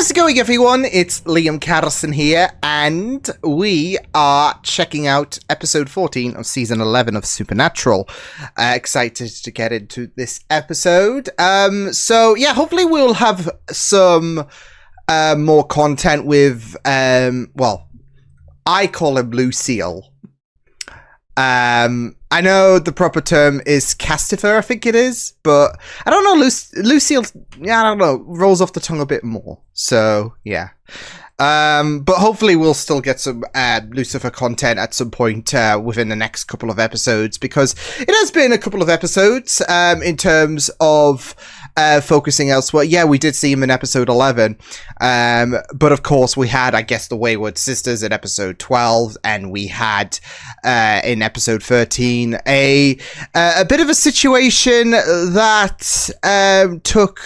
How's it going, everyone? It's Liam Carrison here, and we are checking out episode 14 of season 11 of Supernatural. Excited to get into this episode. So yeah, hopefully we'll have some more content with, well, I call him Lucille. I know the proper term is Castifer, I think it is, but I don't know, Lucille, yeah, I don't know, rolls off the tongue a bit more, so, yeah. But hopefully we'll still get some Lucifer content at some point within the next couple of episodes, because it has been a couple of episodes in terms of focusing elsewhere. Yeah, we did see him in episode 11, but of course we had, I guess, the Wayward Sisters in episode 12, and we had in episode 13 a bit of a situation that took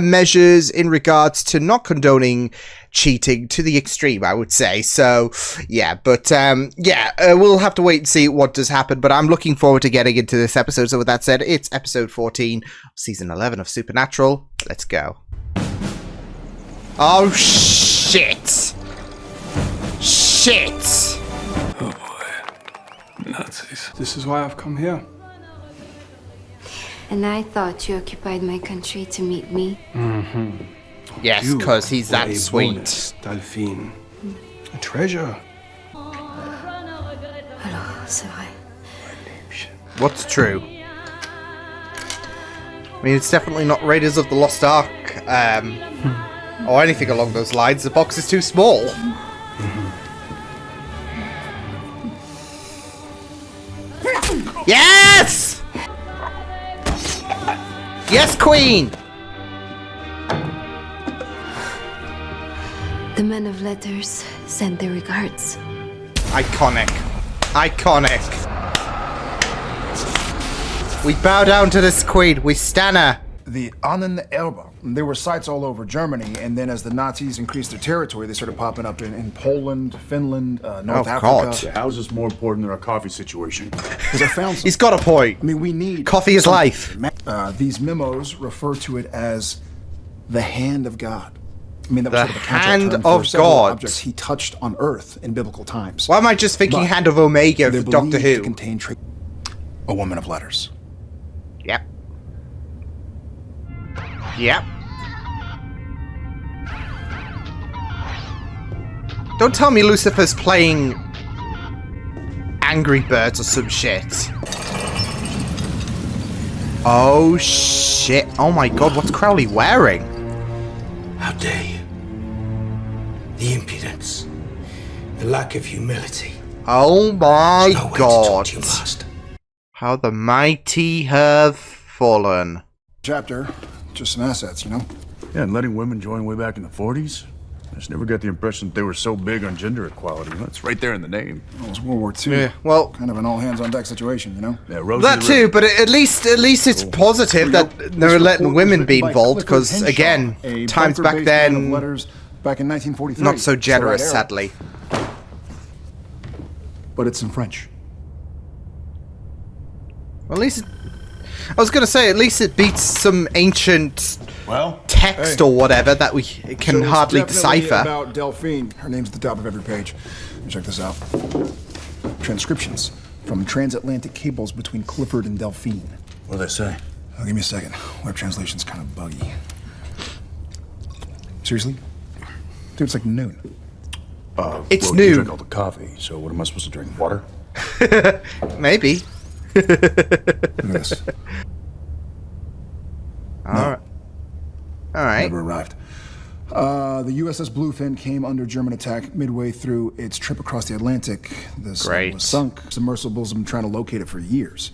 measures in regards to not condoning cheating to the extreme, I would say. So yeah, but we'll have to wait and see what does happen, but I'm looking forward to getting into this episode. So with that said, it's episode 14 season 11 of Supernatural. Let's go. Oh shit Oh boy, Nazis. This is why I've come here. And I thought you occupied my country to meet me. Mm-hmm. Yes, because he's that sweet. Bonus, Delphine. A treasure. Alors, c'est vrai. What's true? I mean, it's definitely not Raiders of the Lost Ark, or anything along those lines. The box is too small. Yes! Yes, Queen! The men of letters send their regards. Iconic. Iconic. We bow down to this queen. We stan her. The Elbe. There were sites all over Germany, and then as the Nazis increased their territory, they started popping up in Poland, Finland, North Africa. God. The house is more important than our coffee situation. Because I found some. He's got a point. I mean, we need... Coffee is life. These memos refer to it as the hand of God. I mean, that was The sort of a contract hand term of for several God. objects he touched on Earth in biblical times. Why am I just thinking But Hand of Omega they're for Doctor believed to Who? contain a woman of letters. Yep. Yep. Don't tell me Lucifer's playing Angry Birds or some shit. Oh shit. Oh my god, what's Crowley wearing? How dare you? The impudence. The lack of humility. Oh my No way to god. talk to you, master. How the mighty have fallen. Chapter, just some assets, you know? Yeah, and letting women join way back in the 40s? I just never got the impression that they were so big on gender equality. That's right there in the name. Well, it was World War II. Yeah, well, Kind of an all-hands-on-deck situation, you know? Yeah, Rosie that the too, Riveter. but at least it's positive that they're letting women be involved, because again, times back then, Back in 1943. not so It's the right generous, era. sadly. But it's in French. Well, at least I was gonna say, at least it beats some ancient Well, text hey. or whatever that we can So hardly it's definitely decipher. about Delphine. Her name's at the top of every page. Let me check this out. Transcriptions from transatlantic cables between Clifford and Delphine. what do they say? Oh, give me a second. Web translation's kind of buggy. Seriously? Dude, it's like noon. It's well, new. You drink all the coffee, so what am I supposed to drink? Water? Maybe. Look at this. Alright. Alright. Never arrived. The USS Bluefin came under German attack midway through its trip across the Atlantic. The sun Great. was sunk. Submersibles have been trying to locate it for years.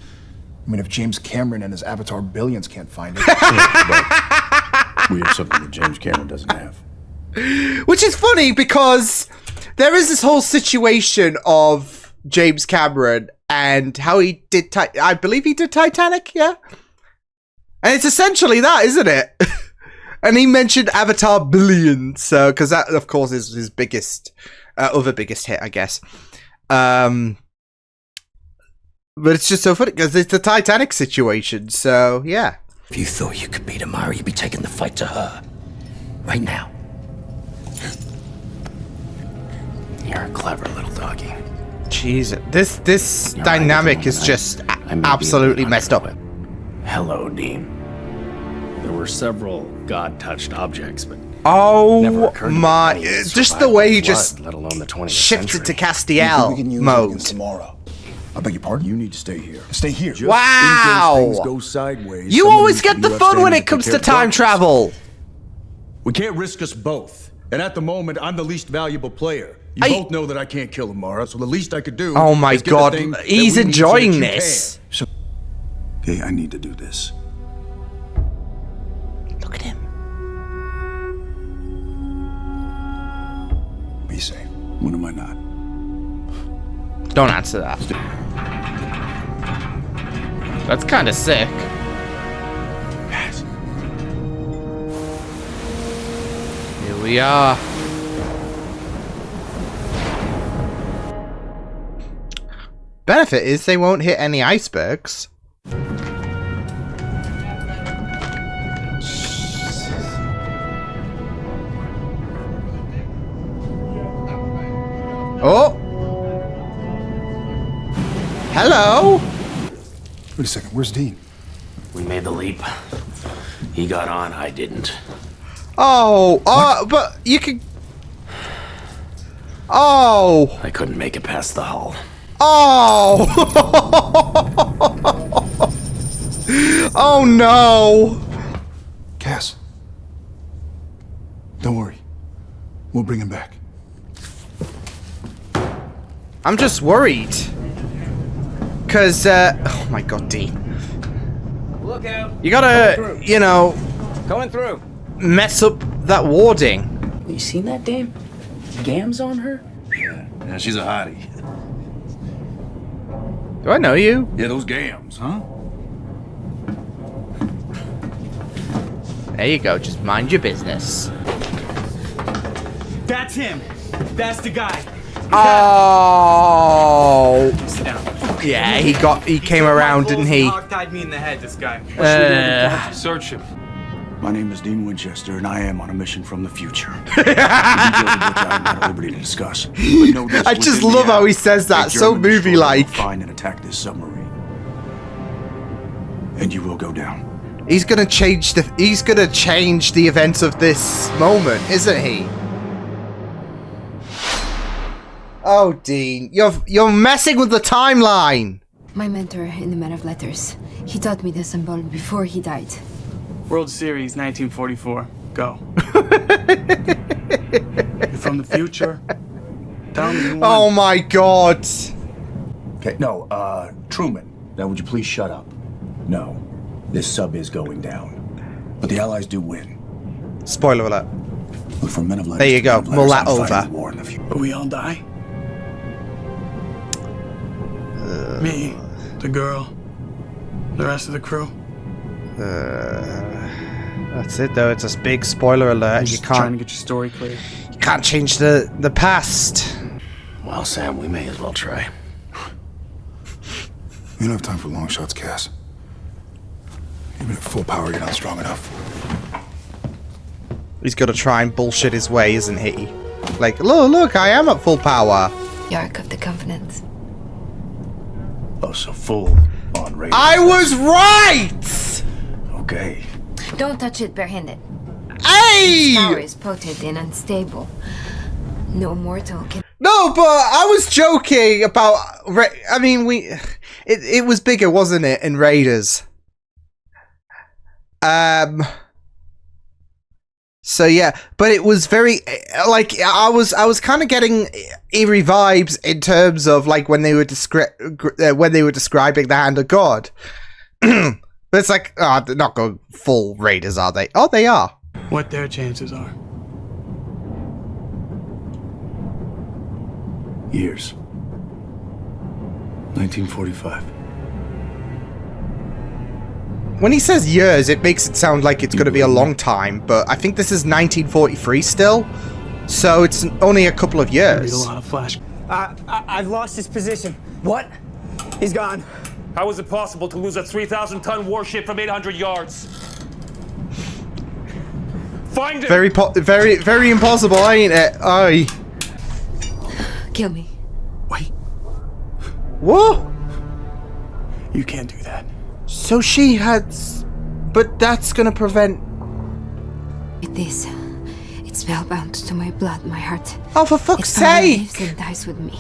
I mean, if James Cameron and his Avatar Billions can't find it, But we have something that James Cameron doesn't have. Which is funny because there is this whole situation of James Cameron and how he did, I believe he did Titanic, yeah? And it's essentially that, isn't it? And he mentioned Avatar Billions, so, because that, of course, is his biggest, other biggest hit, I guess. But it's just so funny because it's the Titanic situation, so yeah. If you thought you could beat Amara, you'd be taking the fight to her. Right now. You're a clever little doggy. Jesus, this You're dynamic right, is I- just I may be absolutely a messed up. but- Hello, Dean. There were several God-touched objects, but never Oh occurred to me my! any would Just survive the way the he flood, just let alone the 20th shifted century. to We can Castiel use it mode. against tomorrow. I beg your pardon? You need to stay here. Stay here. Just Wow. in case things go sideways, You somebody always needs to get be the left fun when standing it to comes take to care of time business. travel. We can't risk us both. And at the moment, I'm the least valuable player. You both know that I can't kill Amara, so the least I could do Oh my is get the god, thing that he's we need so enjoying that you this. can. Okay, I need to do this. Look at him. Be safe. When am I not? Don't answer that. That's kind of sick. Yes. Here we are. Benefit is they won't hit any icebergs. Oh! Hello! Wait a second. Where's Dean? We made the leap. He got on, I didn't. Oh! But you could... Oh! I couldn't make it past the hull. Oh! Oh no! Cass. Don't worry. We'll bring him back. I'm just worried. Cause, oh my god, Dean. Look out. You gotta, you know, Going through. mess up that warding. You seen that dame? Gams on her? Yeah, she's a hottie. Do I know you? Yeah, those gams, huh? There you go, just mind your business. That's him. That's the guy. Oh! Sit down. Yeah, he came around, didn't he? Tied me in the head, this guy. Search him. My name is Dean Winchester, and I am on a mission from the future. The details of which I am not at liberty to discuss. But know this, I just within the love how hour, he says that, a so German destroyer movie-like. will find and attack this submarine, and you will go down. He's gonna change the events of this moment, isn't he? Oh, Dean, you're messing with the timeline. My mentor in the Man of Letters. He taught me the symbol before he died. World Series 1944. Go. You're from the future. Tell me who won. Oh my god. Okay, no, Truman. Now, would you please shut up? No, this sub is going down, but the Allies do win. Spoiler alert. Look, from Men of Letters There you to go, Men of Letters, mull that I'm fighting over. the war in the future. But we all die. Me, the girl, the rest of the crew. That's it though, it's a big spoiler alert. You Just trying to can't get your story clear. change the past. Well, Sam, we may as well try. We don't have time for long shots, Cass. Even at full power, you're not strong enough. He's gonna try and bullshit his way, isn't he? Like, look, I am at full power. The Ark of the Covenant. Oh, so full on radio. I was right! Okay. Don't touch it barehanded. Hey! Power is potent and unstable. No mortal can. No, but I was joking about. I mean, it was bigger, wasn't it, in Raiders? So yeah, but it was very like I was kind of getting eerie vibes in terms of like when they were describing the Hand of God. But it's like, oh, they're not going full Raiders, are they? Oh, they are. What their chances are. Years. 1945. When he says years, it makes it sound like it's going to be a long time, but I think this is 1943 still, so it's only a couple of Read a years. lot of flash. I've lost his position. What? He's gone. How is it possible to lose a 3,000-ton warship from 800 yards? Find it! Very impossible, ain't it? Aye. Kill me. Wait, What? you can't do that. So she had... But that's gonna prevent... With this, it's spellbound to my blood, my heart. Oh, for fuck's Its power sake! lives and dies with me.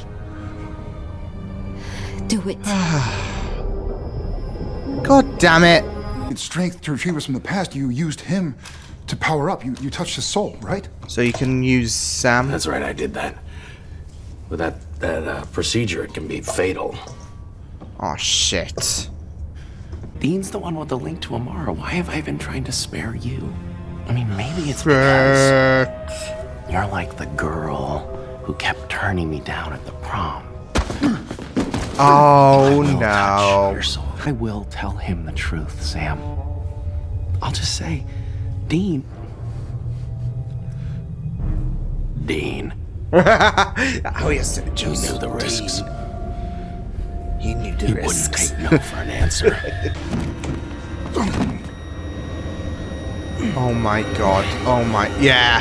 Do it. God damn it. It's strength to retrieve us from the past. You used him to power up. You touched his soul, right? So you can use Sam. That's right, I did that. With that procedure, it can be fatal. Oh, shit. Dean's the one with the link to Amara. Why have I been trying to spare you? I mean, maybe it's because you're like the girl who kept turning me down at the prom. Oh, Touch no. your soul. I will tell him the truth, Sam. I'll just say, Dean. Oh, yes, He knew the risks. He knew the He risks. wouldn't take no for an answer. Oh my god. Oh my... Yeah.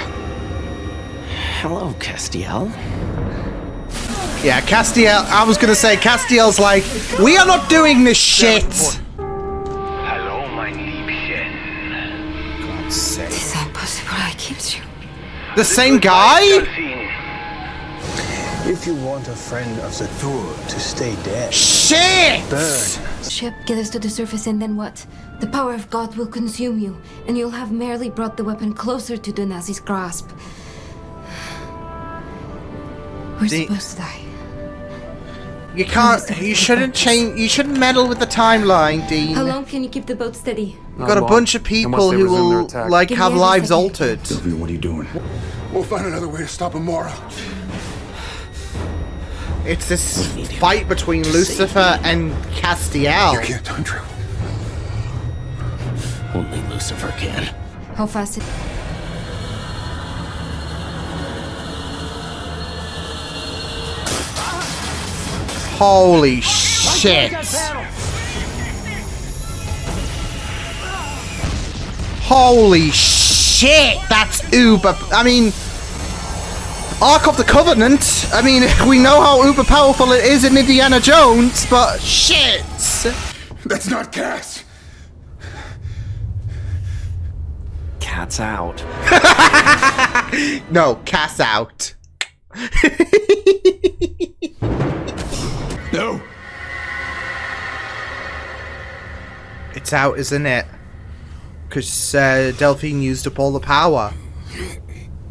Hello, Castiel. Yeah, Castiel... I was gonna say, Castiel's like, we are not doing this shit! Hallo, mein Liebchen. God's sake. It's impossible. I killed you. The same guy? If you want a friend of the Thor to stay dead, Shit! burn. Ship, get us to the surface, and then what? The power of God will consume you, and you'll have merely brought the weapon closer to the Nazi's grasp. We're supposed to die. You can't... You shouldn't change... You shouldn't meddle with the timeline, Dean. How long can you keep the boat steady? You've got a bunch of people who will, like, Give me have every lives second. altered. Delphine, what are you doing? We'll find another way to stop Amara. It's this fight between Lucifer and Castiel. You can't time travel. Only Lucifer can. How fast it... Holy shit. Holy shit. That's uber... I mean... Ark of the Covenant. I mean, we know how uber powerful it is in Indiana Jones, but shit. That's not Cass. Cat's out. No, Cass out. No. It's out, isn't it? Because Delphine used up all the power.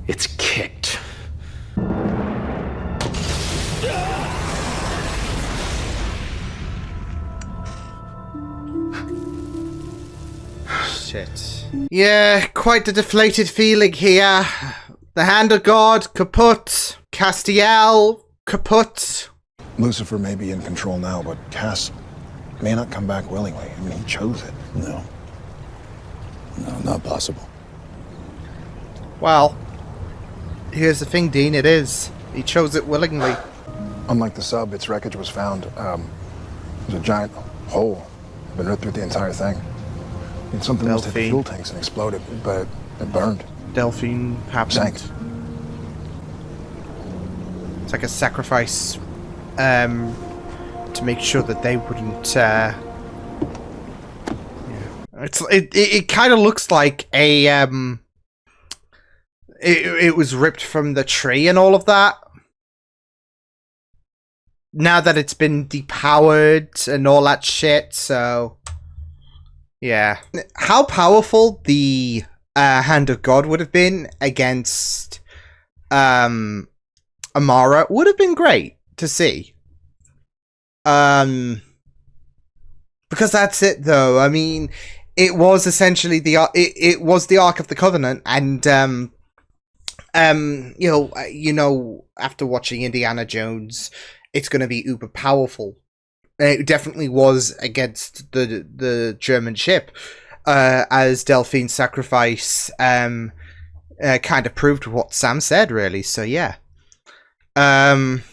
It's kicked. Shit. Yeah, quite the deflated feeling here. The Hand of God, kaput. Castiel, kaput. Lucifer may be in control now, but Cass may not come back willingly. I mean, he chose it. No. No, not possible. Well, here's the thing, Dean, it is. He chose it willingly. Unlike the sub, its wreckage was found. There's a giant hole. Been ripped through the entire thing. And something must hit the fuel tanks and exploded, but it burned. Delphine happened. Sank. It's like a sacrifice to make sure that they wouldn't it kind of looks like a it was ripped from the tree and all of that. Now that it's been depowered and all that shit, so yeah. How powerful the Hand of God would have been against Amara would have been great to see. Because that's it, though. I mean, it was essentially it was the Ark of the Covenant, and you know, after watching Indiana Jones, it's going to be uber powerful. It definitely was against the German ship, as Delphine's sacrifice kind of proved what Sam said, really. So yeah. But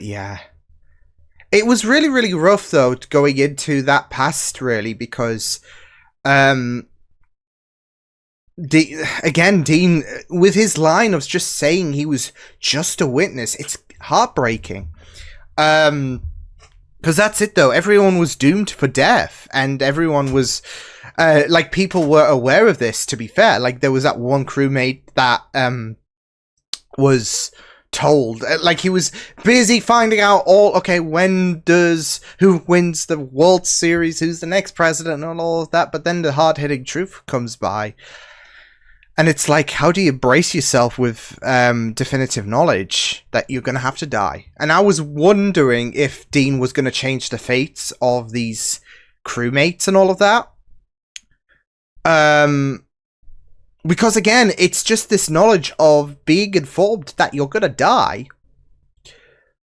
yeah. It was really, really rough, though, going into that past, really, because again, Dean, with his line of just saying he was just a witness, it's heartbreaking. Because that's it, though. Everyone was doomed for death, and everyone was, like, people were aware of this, to be fair. Like, there was that one crewmate that, was told, like, he was busy finding out okay, who wins the World Series, who's the next president, and all of that, but then the hard-hitting truth comes by, and it's like, how do you brace yourself with definitive knowledge that you're gonna have to die? And I was wondering if Dean was gonna change the fates of these crewmates and all of that, because again, it's just this knowledge of being informed that you're gonna die.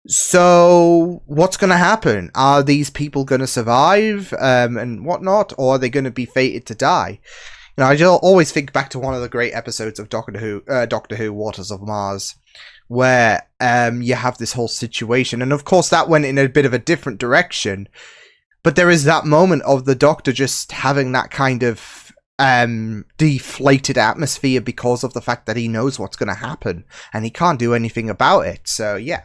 So, what's gonna happen? Are these people gonna survive, and whatnot, or are they gonna be fated to die? You know, I always think back to one of the great episodes of Doctor Who, Waters of Mars, where you have this whole situation, and of course that went in a bit of a different direction, but there is that moment of the Doctor just having that kind of deflated atmosphere because of the fact that he knows what's going to happen and he can't do anything about it. So yeah,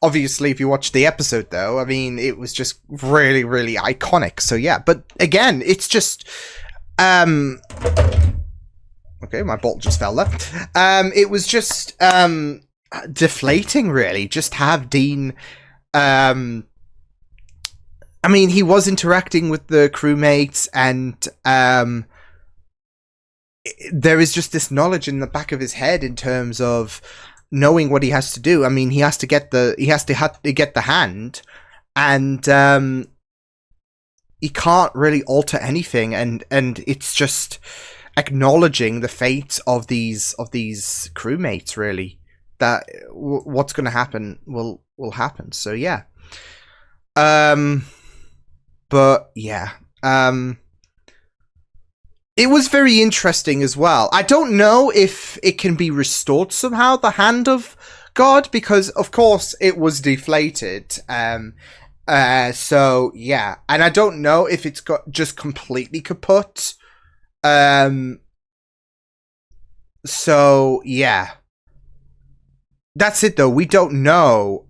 obviously if you watch the episode though, I mean, it was just really, really iconic. So yeah, but again, it's just okay, my bolt just fell there. It was just deflating, really, just have Dean I mean, he was interacting with the crewmates, and there is just this knowledge in the back of his head in terms of knowing what he has to do. I mean, he has to get the hand, and he can't really alter anything, and it's just acknowledging the fate of these crewmates, really, that what's going to happen will happen. So yeah, but yeah, it was very interesting as well. I don't know if it can be restored somehow, the hand of God, because of course it was deflated. So yeah, and I don't know if it's got just completely kaput. So yeah, that's it though. We don't know.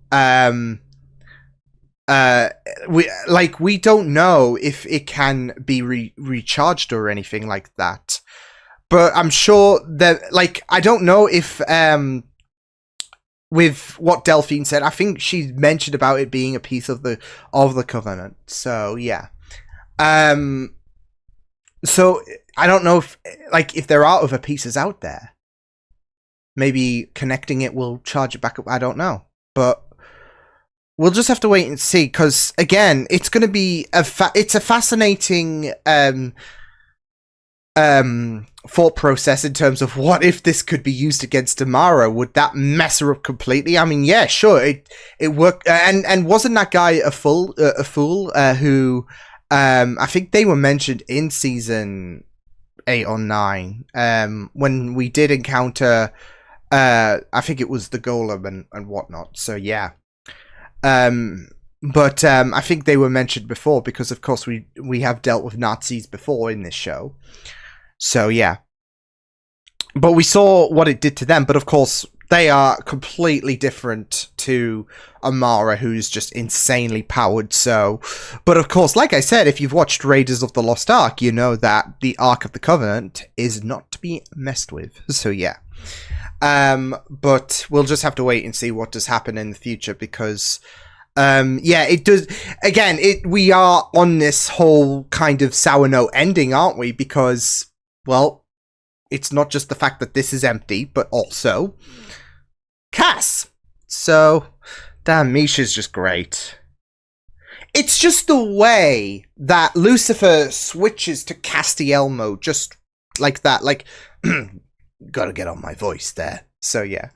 We don't know if it can be recharged or anything like that. But I'm sure that, like, I don't know if with what Delphine said, I think she mentioned about it being a piece of the Covenant. So yeah. So I don't know if there are other pieces out there. Maybe connecting it will charge it back up. I don't know, but we'll just have to wait and see. Because again, it's going to be it's a fascinating thought process in terms of what if this could be used against Amara? Would that mess her up completely? I mean, yeah, sure, it worked. And wasn't that guy a fool? Who I think they were mentioned in season 8 or 9 when we did encounter. I think it was the Golem and whatnot. So yeah. But I think they were mentioned before because, of course, we have dealt with Nazis before in this show. So yeah. But we saw what it did to them. But of course, they are completely different to Amara, who's just insanely powered. So, but of course, like I said, if you've watched Raiders of the Lost Ark, you know that the Ark of the Covenant is not to be messed with. So yeah. But we'll just have to wait and see what does happen in the future because, yeah, it does. Again, we are on this whole kind of sour note ending, aren't we? Because, well, it's not just the fact that this is empty, but also Cass. So, damn, Misha's just great. It's just the way that Lucifer switches to Castiel mode, just like that, like. Gotta get on my voice there. So yeah.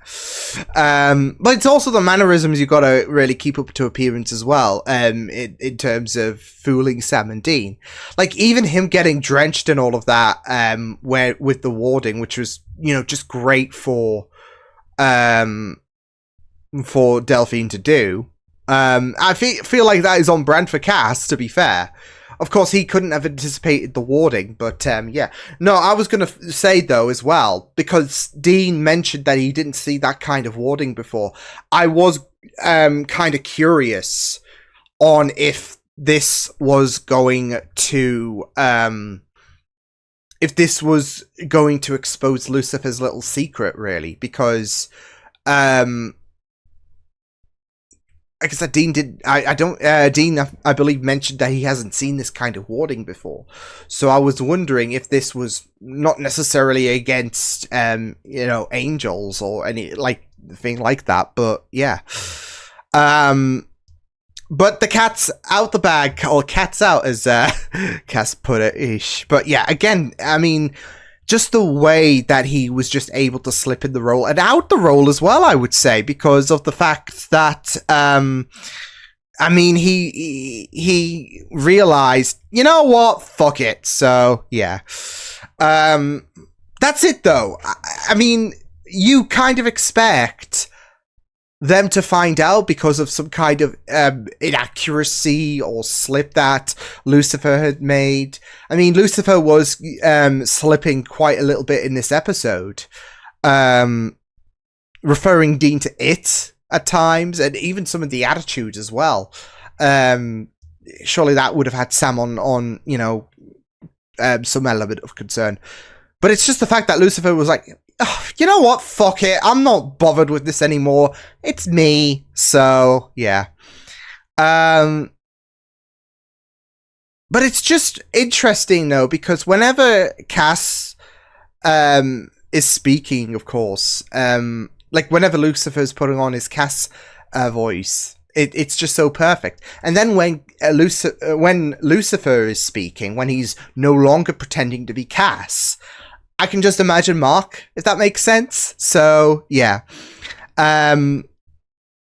But it's also the mannerisms you gotta really keep up to appearance as well. In terms of fooling Sam and Dean. Like even him getting drenched and all of that, where with the warding, which was, you know, just great for Delphine to do. I feel like that is on brand for Cass, to be fair. of course, he couldn't have anticipated the warding, but yeah. No, I was going to say, though, as well, because Dean mentioned that he didn't see that kind of warding before. I was kind of curious on if this was going to expose Lucifer's little secret, really, because like I said, Dean did. Dean, I believe, mentioned that he hasn't seen this kind of warding before. So I was wondering if this was not necessarily against, angels or any thing like that. But yeah, but the cat's out the bag, or cat's out, as Cass put it. Ish. But yeah, again, I mean, just the way that he was just able to slip in the role and out the role as well, I would say, because of the fact that, he realized, you know what, fuck it. So, yeah. That's it, though. I mean, you kind of expect them to find out because of some kind of inaccuracy or slip that Lucifer had made. I mean, Lucifer was slipping quite a little bit in this episode, referring Dean to it at times, and even some of the attitude as well. Surely that would have had Sam on some element of concern. But it's just the fact that Lucifer was like, oh, you know what? Fuck it. I'm not bothered with this anymore. It's me. So, yeah. But it's just interesting, though, because whenever Cass is speaking, of course, whenever Lucifer's putting on his Cass voice, it's just so perfect. And then when Lucifer is speaking, when he's no longer pretending to be Cass, I can just imagine Mark, if that makes sense. So, yeah. And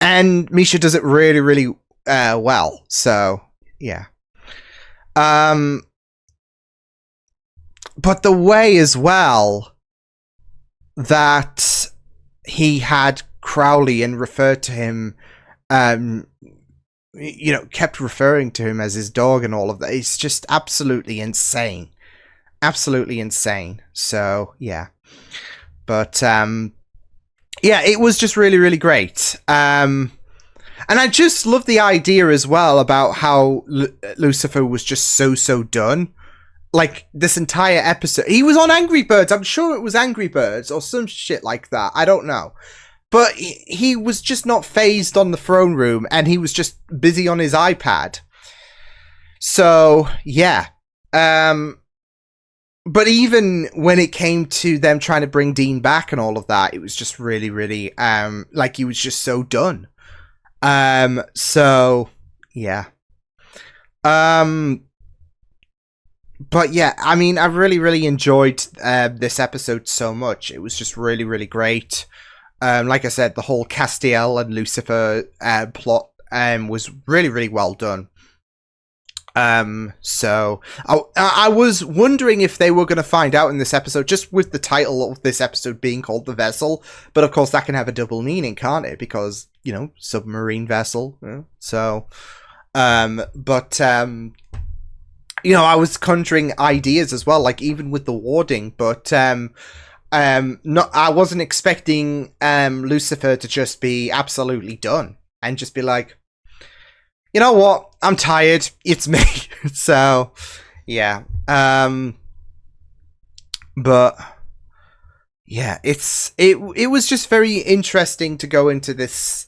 Misha does it really, really well. So, yeah. But the way as well that he had Crowley and referred to him, kept referring to him as his dog and all of that, it's just absolutely insane. Absolutely insane. So, yeah. But, yeah, it was just really, really great. And I just love the idea as well about how Lucifer was just so done. Like, this entire episode. He was on Angry Birds. I'm sure it was Angry Birds or some shit like that. I don't know. But he was just not phased on the throne room, and he was just busy on his iPad. So, yeah. But even when it came to them trying to bring Dean back and all of that, it was just really, really, he was just so done. So, yeah. But yeah, I mean, I really, really enjoyed this episode so much. It was just really, really great. Like I said, the whole Castiel and Lucifer plot was really, really well done. So I was wondering if they were going to find out in this episode, just with the title of this episode being called The Vessel, but of course that can have a double meaning, can't it? Because, submarine vessel. So, I was conjuring ideas as well, like even with the warding, but, I wasn't expecting, Lucifer to just be absolutely done and just be like, you know what? I'm tired. It's me. So, yeah. But yeah, it was just very interesting to go into this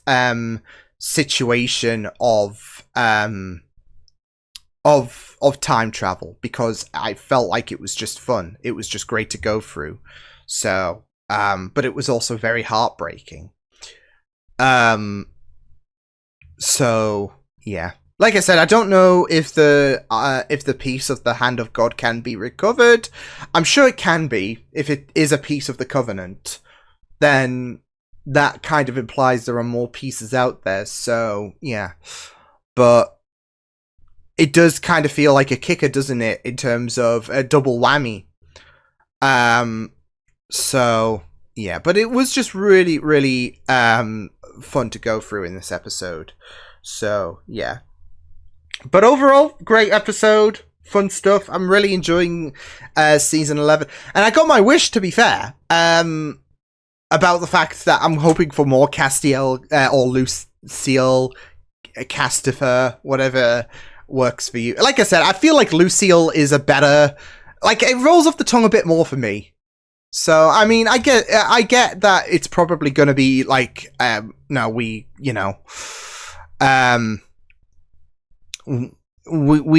situation of time travel, because I felt like it was just fun. It was just great to go through. So, but it was also very heartbreaking. So, yeah. Like I said, I don't know if the piece of the Hand of God can be recovered. I'm sure it can be. If it is a piece of the Covenant, then that kind of implies there are more pieces out there. So, yeah. But it does kind of feel like a kicker, doesn't it? In terms of a double whammy. So, yeah. But it was just really, really fun to go through in this episode. So, yeah. But overall, great episode. fun stuff. I'm really enjoying season 11, and I got my wish, to be fair, about the fact that I'm hoping for more Castiel or Lucille, Castifer, whatever works for you. Like I said, I feel like Lucille is a better, like, it rolls off the tongue a bit more for me. So I mean, I get that it's probably going to be like, no, we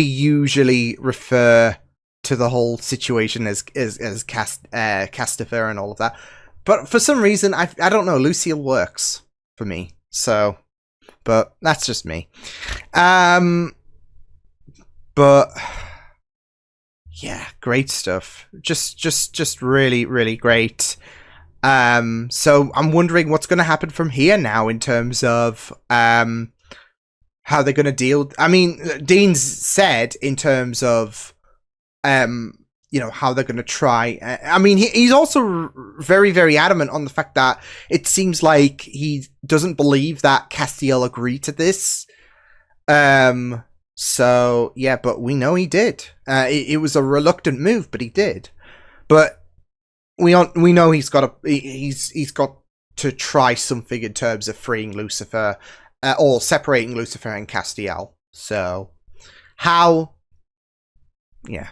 usually refer to the whole situation as Castifer and all of that. But for some reason, I don't know, Lucille works for me. So, but that's just me. But yeah, great stuff. Just really, really great. So I'm wondering what's going to happen from here now in terms of how they're going to deal. I mean, Dean's said in terms of how they're going to try. I mean, he's also very, very adamant on the fact that it seems like he doesn't believe that Castiel agreed to this. So yeah, but we know he did. It was a reluctant move, but he did. But we know he's got to try something in terms of freeing Lucifer, or separating Lucifer and Castiel. So how? Yeah.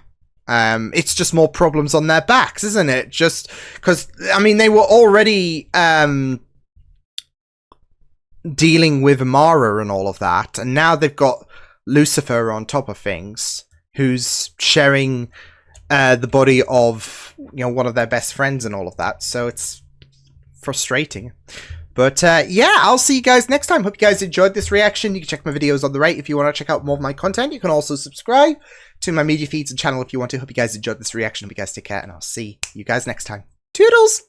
It's just more problems on their backs, isn't it? Just because, I mean, they were already dealing with Amara and all of that, and now they've got Lucifer on top of things, who's sharing the body of one of their best friends and all of that. So it's frustrating. But yeah, I'll see you guys next time. Hope you guys enjoyed this reaction. You can check my videos on the right if you want to check out more of my content. You can also subscribe to my media feeds and channel if you want to. Hope you guys enjoyed this reaction. Hope you guys take care, and I'll see you guys next time. Toodles!